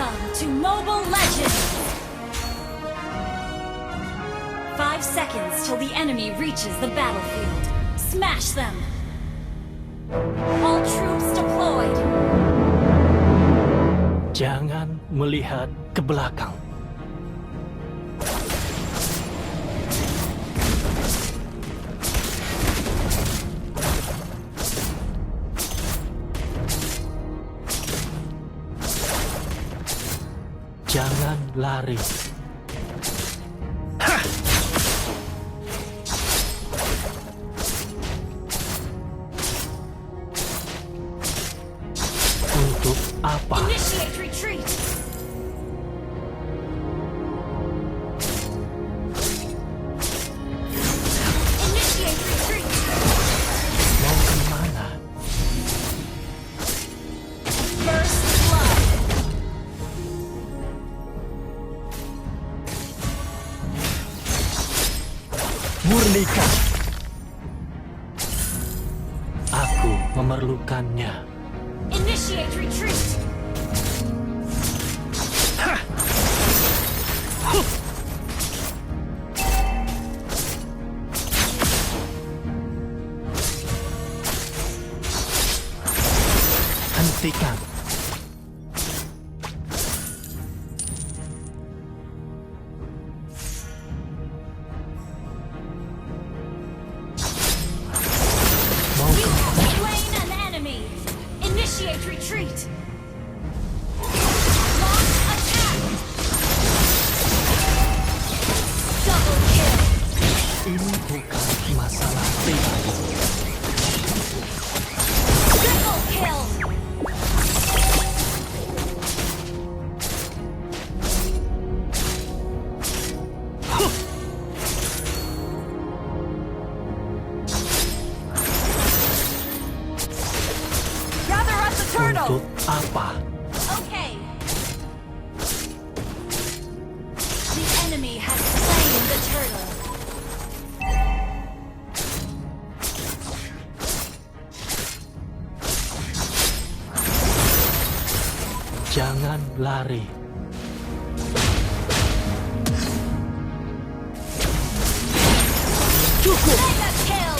Welcome to Mobile Legends! 5 seconds till the enemy reaches the battlefield. Smash them! All troops deployed! Jangan melihat ke belakang. Jangan lari. Untuk apa? Initiate retreat! Initiate retreat! Mau kemana? First blood! Murnikan. Aku memerlukannya. Initiate retreat! Hentikan. Mau You kemana? have slain an enemy! Initiate retreat! Launch attack! Double kill! Ini bukan masalah pribadi. Triple kill! Gather up the turtle! Untuk apa? Okay. The enemy has slain the turtle. Jangan lari. Cukup. Mega kill!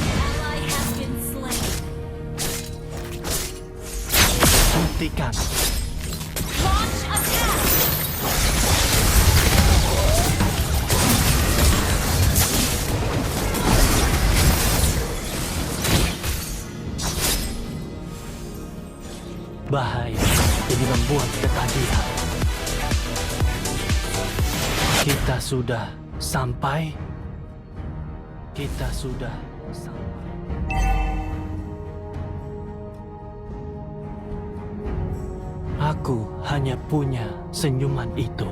Ally has been slain. Hentikan. Launch attack! Bahaya. Ini membuat ketagihan. Kita sudah sampai. Kita sudah sampai. Aku hanya punya senyuman itu.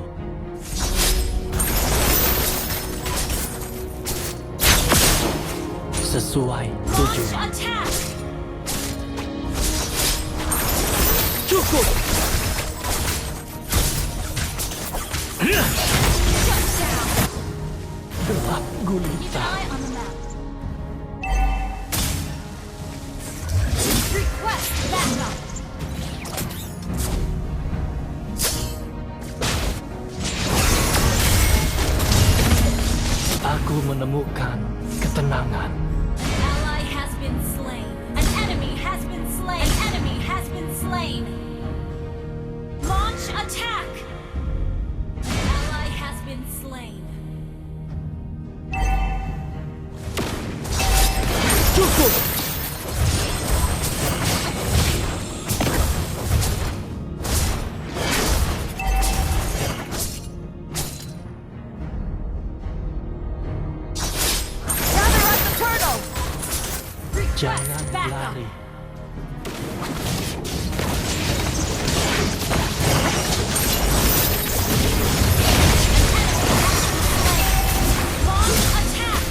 Sesuai Launch tujuan. attack! Cukup. Shut down! Gelap Keep gulita. an eye on the map. Request backup! Aku menemukan ketenangan. Ally has been slain. An enemy has been slain. An enemy has been slain. Launch attack! Ally has been slain. Cukup. Gather up the turtle! Request Jangan backup! lari. Launch attack!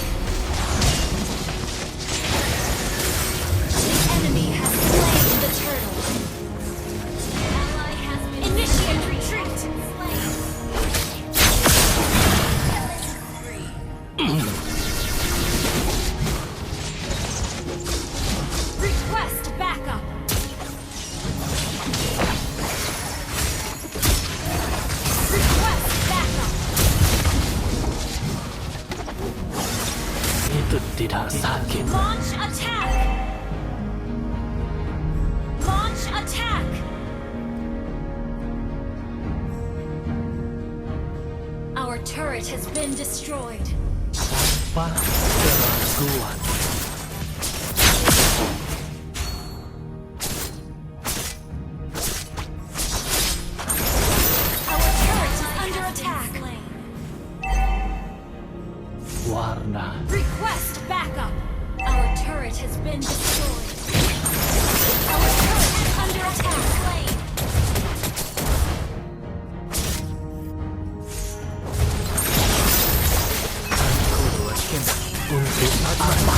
The enemy has slain the turtle. Ally has been initiate retreat. Slain. Request backup. Itu tidak sakit. Launch attack! Launch attack! Our turret has been destroyed. Tanpa keraguan. Our turret is under attack. Warna. Request backup. Our turret has been destroyed. Our turret is under attack. Slain. Untuk apa?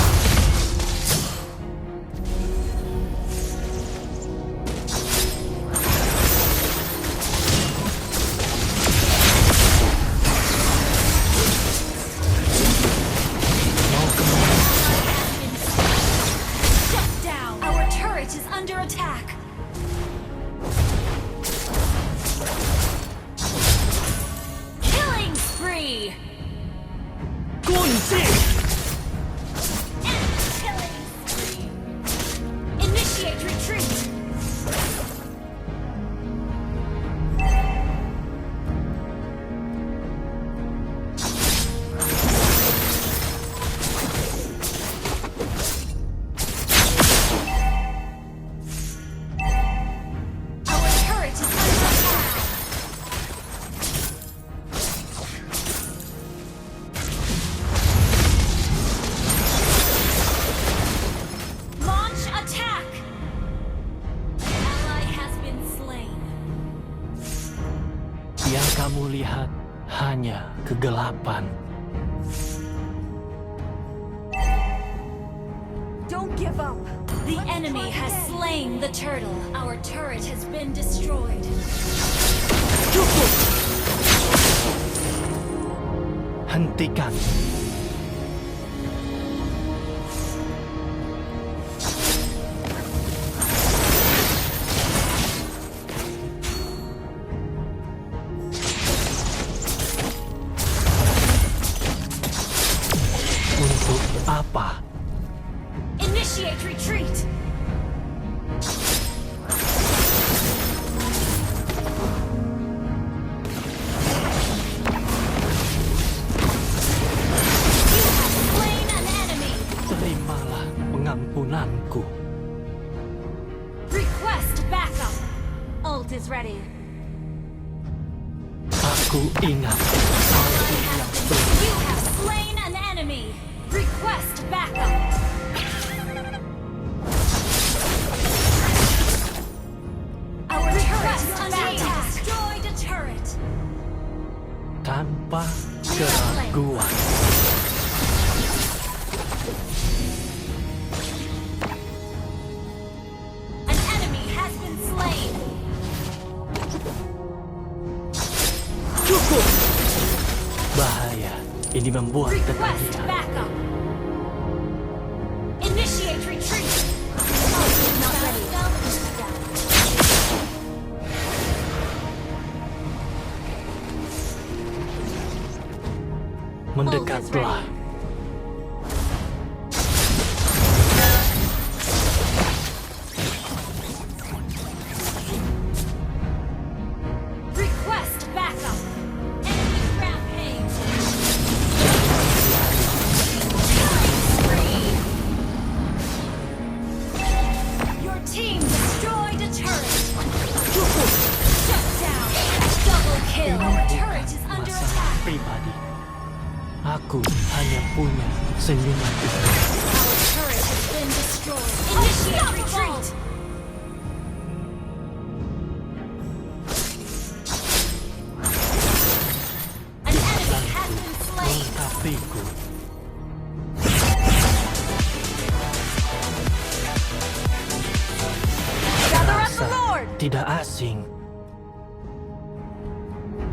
Shut down. Our turret is under attack. Killing spree. Kunci! Killing spree. Initiate retreat. Our turret is under attack. Launch attack! Ally has been slain. Yang kamu lihat hanya kegelapan. Don't give up. The enemy has slain the turtle. Our turret has been destroyed. Cukup! Hentikan. Untuk apa? Initiate retreat. You have slain an enemy. Terimalah pengampunanku. Request backup. Ult is ready. Aku ingat You have slain an enemy. Request backup. Our turret is under attack. Destroyed a turret. tanpa keraguan. An enemy has been slain. Cukup! Bahaya. Ini membuat Request ketagihan. backup. Initiate retreat. Ult is not ready. Mendekatlah. Request backup. Enemy rampage. Killing spree. Your team destroyed a turret. Cukup! Shut down. Double kill. Our turret is under Masalah attack. pribadi. Aku hanya punya senyuman itu. Our turret has been destroyed. Initiate retreat. An enemy has been slain. Melengkapiku. Gather at the Rasa Lord. tidak asing.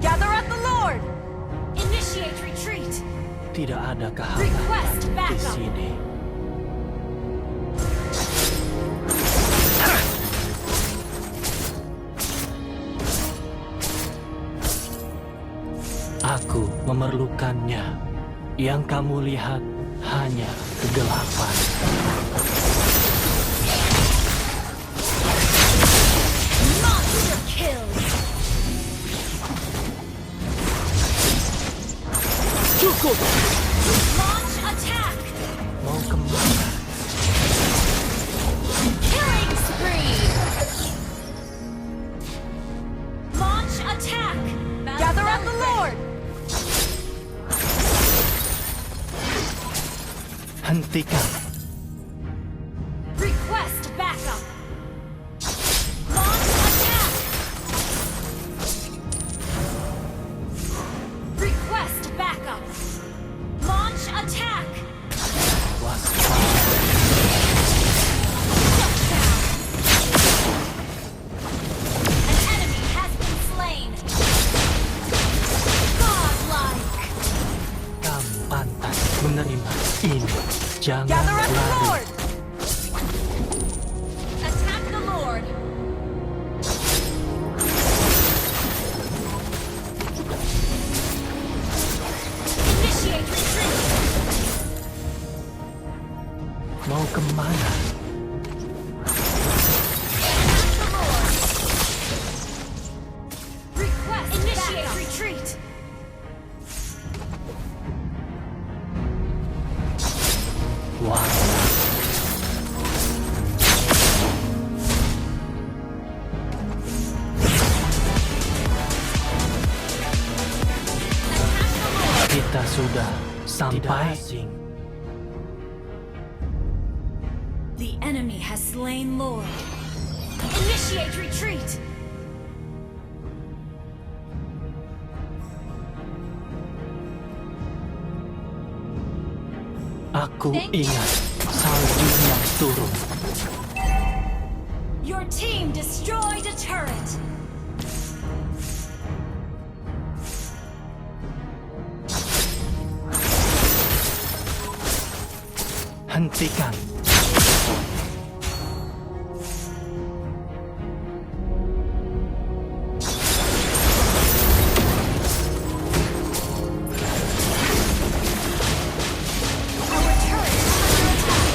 Gather at the Lord. Initiate retreat. Tidak ada Request kehangatan di backup. sini. Aku memerlukannya. Yang kamu lihat hanya kegelapan. Monster kill. Cukup! Launch attack. Mau kemana? Killing spree. Launch attack. Gather up the Lord! Hentikan! Request backup. Launch attack. Request backup. Launch attack. Waspada! Shut down. An enemy has been slain. Godlike. Kamu pantas menerima ini. Jangan Gather up the lari. Lord! Attack the Lord. Initiate retreat. Mau kemana? Attack the Lord. Request initiate retreat. Wah, Attack the Lord. kita sudah sampai. Asing. The enemy has slain Lord. Initiate retreat. Aku Thank you. ingat salju yang turun. Your team destroyed a turret. Hentikan. Our turret is under attack.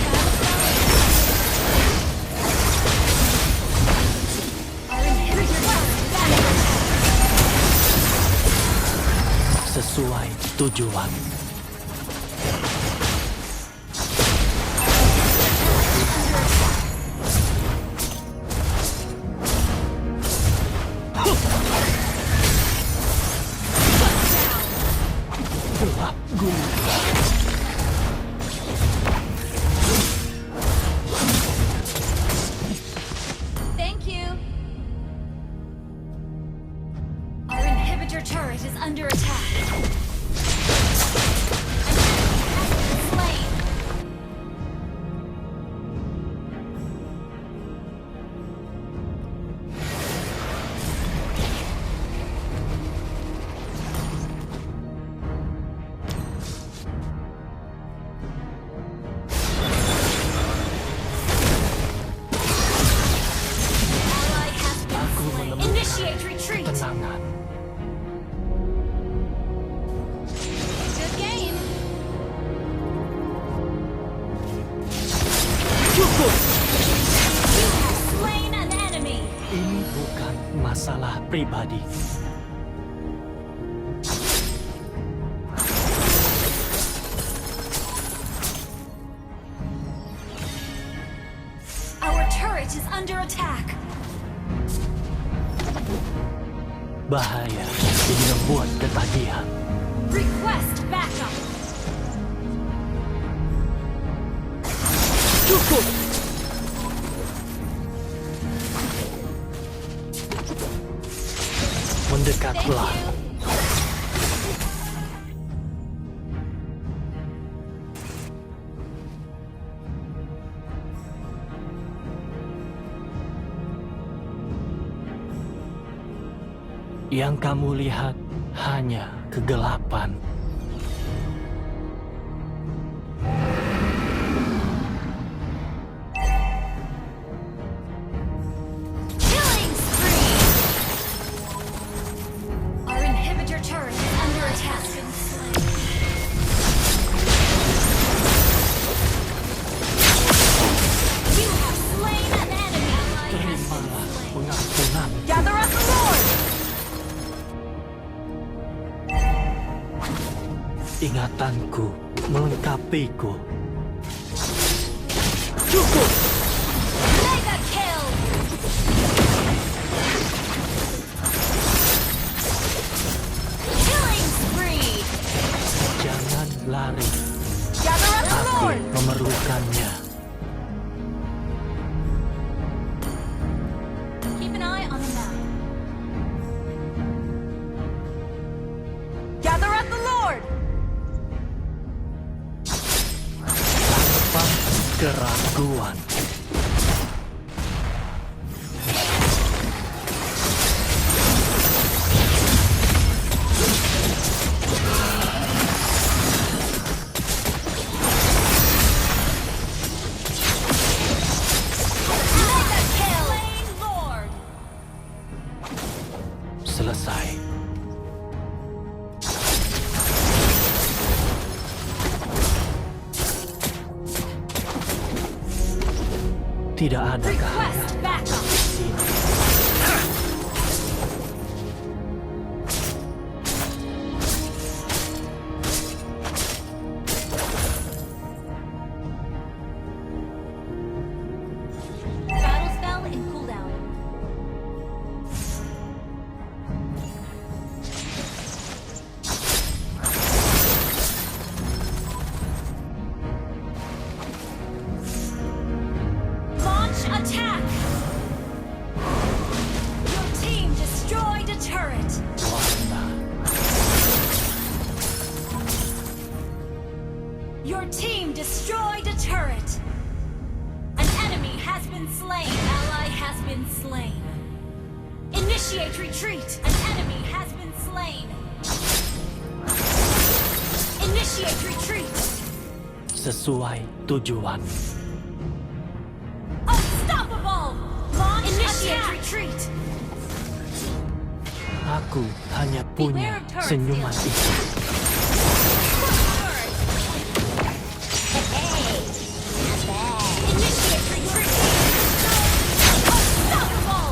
Our inhibitor Sesuai tujuan. Gelap gunung. Thank you. Our inhibitor turret is under attack. An enemy has been slain. Ally has been Aku slain. menemukan Initiate retreat. Tenangan. Good game. Cukup! You have slain an enemy. Ini bukan masalah pribadi. Our turret is under attack. Bahaya ini membuat ketagihan. Request backup. Cukup! Thank Mendekatlah. you. Yang kamu lihat hanya kegelapan. Killing spree. Our inhibitor turret is under attack. Aku melengkapiku. Cukup. Mega kill. Killing spree. Jangan lari. Gather at the Aku Lord. memerlukannya. Keep an eye on the map. Gather at the Lord. Tanpa keraguan. Mega kill. Slain Lord. Selesai. Tidak ada kehancuran Request backup. di sini. Battle spell in cooldown. Launch attack! Your team destroyed a turret. Warna. Your team destroyed a turret. An enemy has been slain. Ally has been slain. Initiate retreat. An enemy has been slain. Initiate retreat. Sesuai tujuan. Unstoppable! Launch initiate retreat. Aku hanya punya Beware of turrets, senyuman Neil. itu. Initiate retreat. Unstoppable!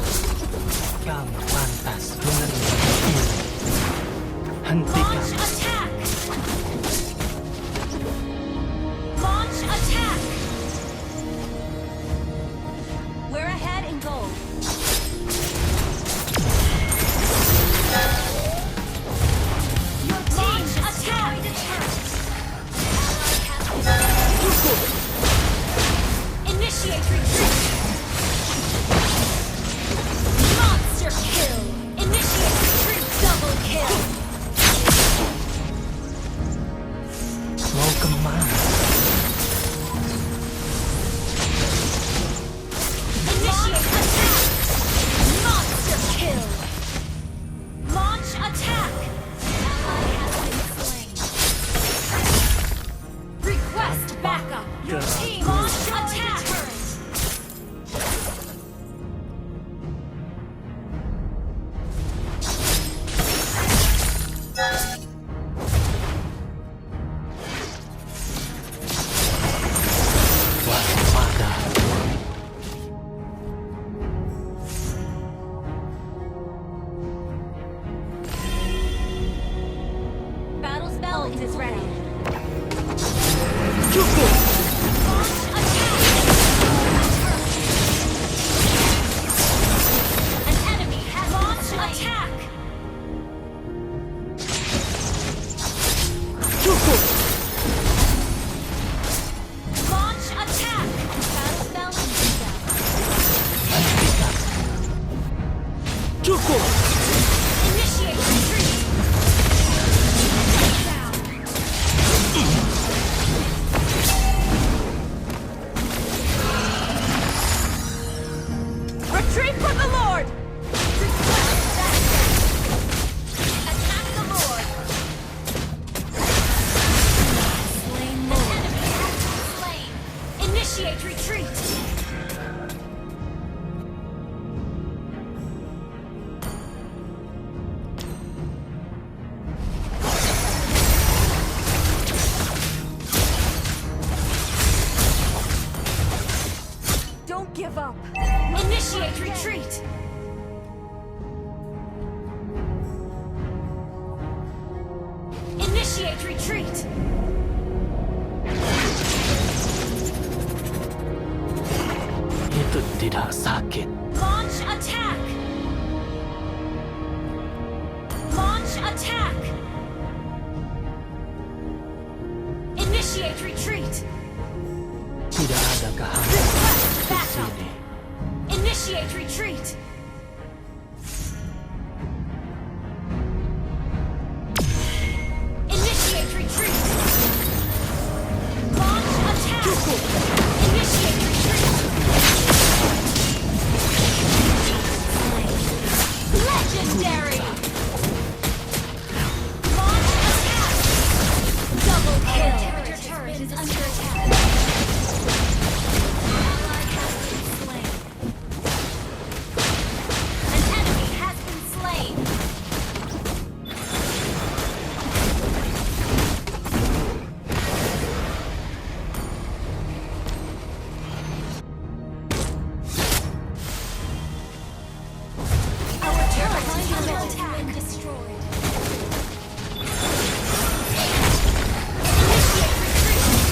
Kamu pantas menerima ini. Hentikan. Launch attack! Launch attack! We're ahead in gold. Your team destroyed a turret. Initiate retreat. Monster kill. Initiate retreat. Double kill. Mau kemana? Initiate attack! Monster kill! Launch attack! Ally has been slain. Request backup! Your team launch attack! Waspada. Battle spell is ready. Cukup. Launch attack! An enemy has launched attack! Cukup. Launch attack! Battle spell in cooldown. Hentikan. Cukup. Initiate retreat! Down. Retreat for the Lord. Attack the Lord! Slain Lord. An enemy has been slain. Initiate retreat! Don't give up. Initiate retreat! Initiate retreat! tidak sakit. Launch attack! Launch attack! Initiate retreat! Tidak ada kehancuran Request di backup! sini. Initiate retreat! Initiate retreat! Launch attack! Initiate retreat! Legendary! Launch attack! Double kill! Your turret is under attack. Ally has been slain. An enemy has been slain. Our turret is under attack and destroyed. Initiate retreat.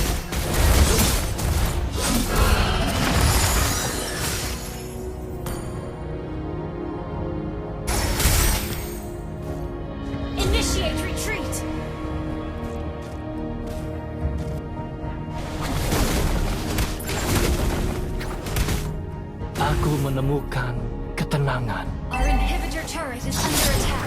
Initiate retreat. Aku menemukan ketenangan. Our inhibitor turret is under attack.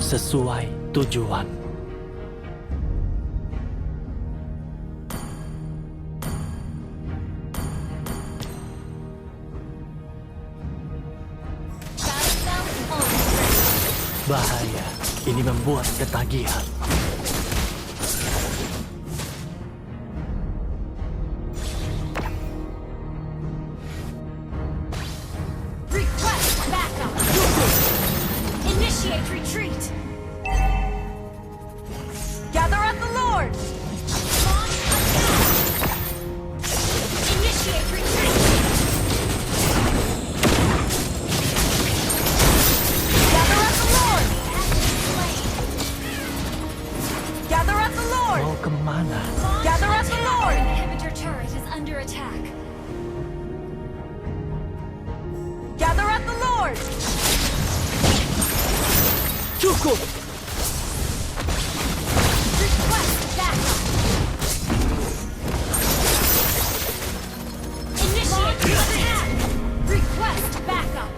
Sesuai tujuan. Battle almost ready. Bahaya. Ini membuat ketagihan. Request backup. Initiate retreat. Gather at the Lord! Launch attack. Initiate retreat. Gather at the Lord! Gather at the Lord! Mau kemana? Launch Gather at the attack. Lord. Our inhibitor turret is under attack. Gather at the Lord! Cukup! Request backup. Initiate attack. Request backup.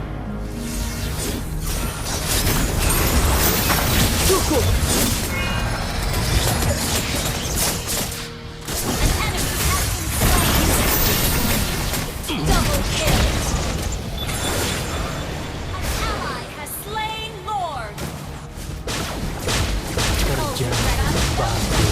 Cukup! An enemy has been slain. Double kill. An ally has slain Lord. Kerja bagus.